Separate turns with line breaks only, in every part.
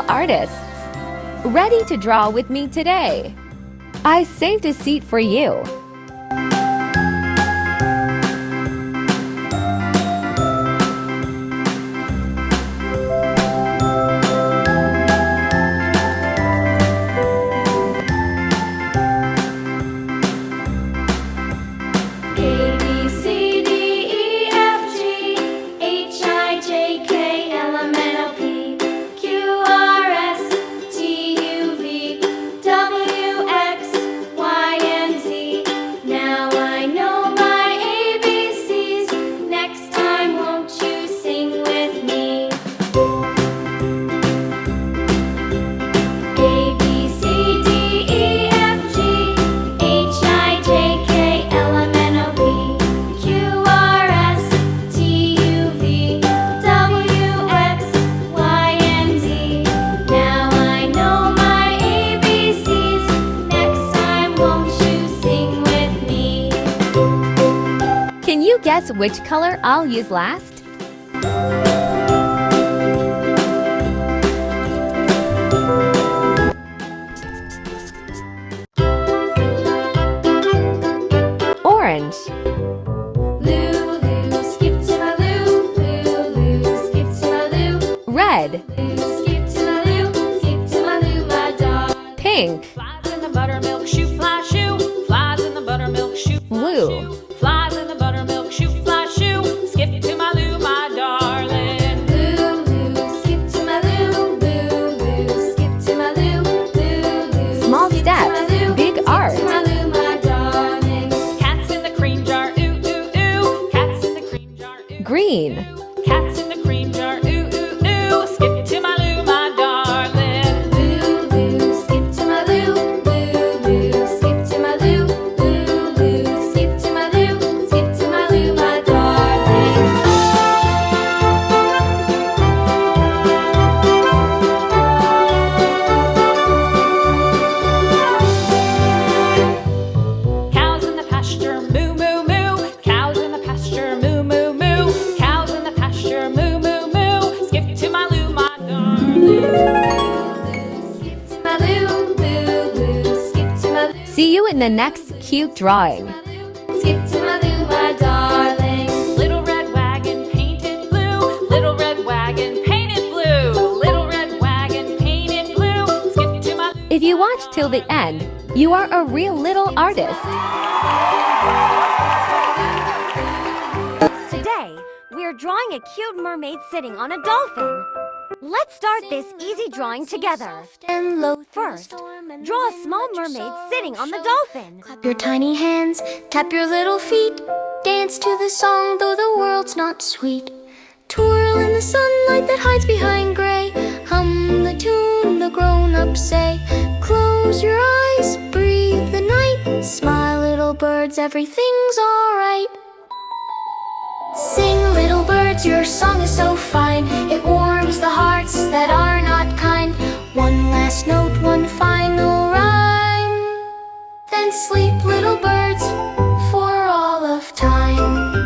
artists. Ready to draw with me today? I saved a seat for you. Can you guess which color I'll use last? Orange.
Lulu, skip to my Lou. Lulu, skip to my Lou.
Red.
Skip to my Lou, skip to my Lou, my dog.
Pink.
Flies in the buttermilk shoe, fly shoe. Flies in the buttermilk shoe,
Blue.
flies in the buttermilk shoe, fly shoe. Skip to my Lou, my darling.
Lulu, skip to my Lou. Lulu, skip to my Lou. Lulu,
Small
skip to my
steps,
Lou.
big
Skip
art.
to my Lou, my darling.
Cats in the cream jar, ooh, ooh, ooh. Cats in the cream jar, ooh.
Green.
Cats in the cream jar, ooh, ooh, ooh. Skip to my Lou, my darling.
Lulu, skip to my Lou. Lulu, skip to my Lou. Lulu, skip to my Lou. Skip to my Lou, my darling.
Cows in the pasture, moo, moo, moo. Cows in the pasture, moo, moo, moo. Cows in the pasture, moo, moo, moo. Skip to my Lou, my darling.
Skip to my Lou. Lulu, skip to my Lou.
See you in the next cute drawing.
Skip to my Lou, my darling.
Little red wagon painted blue. Little red wagon painted blue. Little red wagon painted blue. Skip to my Lou.
If you watch till the end, you are a real little artist.
Today, we're drawing a cute mermaid sitting on a dolphin. Let's start this easy drawing together. First, draw a small mermaid sitting on the dolphin.
Clap your tiny hands, tap your little feet. Dance to the song, though the world's not sweet. Twirl in the sunlight that hides behind gray. Hum the tune the grown-ups say. Close your eyes, breathe the night. Smile, little birds, everything's alright. Sing, little birds, your song is so fine. It warms the hearts that are not kind. One last note, one final rhyme. Then sleep, little birds, for all of time.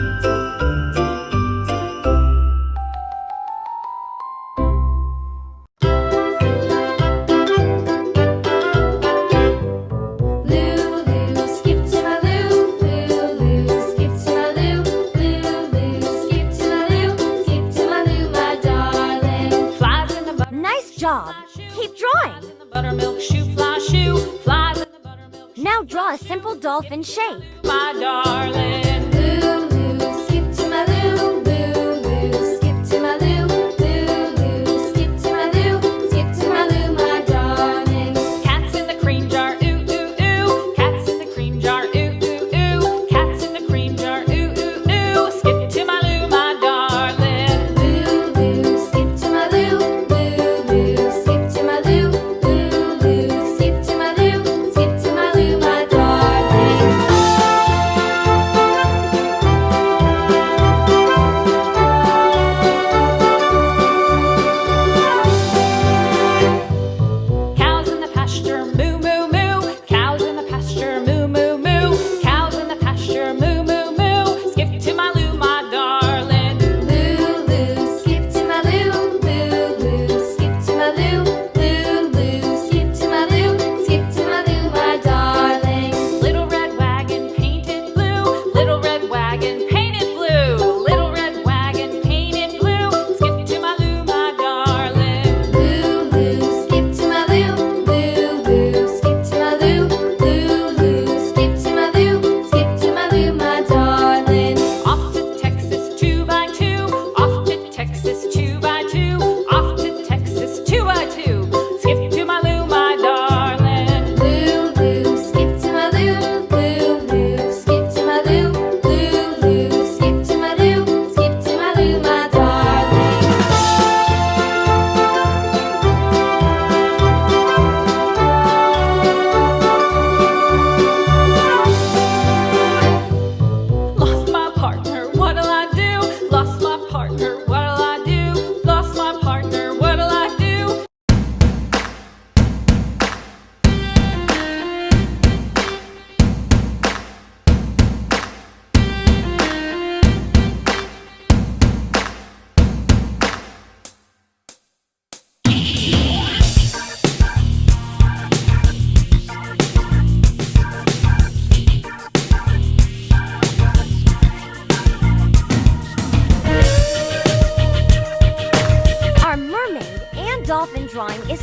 Lulu, skip to my Lou. Lulu, skip to my Lou. Lulu, skip to my Lou. Skip to my Lou, my darling.
Flies in the buttermilk
Nice job. Keep drawing.
in the buttermilk shoe, fly shoe. Flies in the buttermilk shoe,
Now draw a simple dolphin shape.
my darling.
Lulu, skip to my Lou. Lulu, skip to my Lou. Lulu, skip to my Lou. Skip to my Lou, my darling.
Cats in the cream jar, ooh, ooh, ooh. Cats in the cream jar, ooh, ooh, ooh. Cats in the cream jar, ooh, ooh, ooh. Skip to my Lou, my darling.
Lulu, skip to my Lou. Lulu, skip to my Lou. Lulu, skip to my Lou. Skip to my Lou, my darling.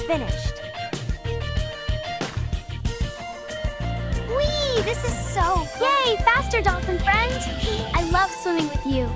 finished.
Whee! This is so... Yay! Faster, dolphin friend! I love swimming with you.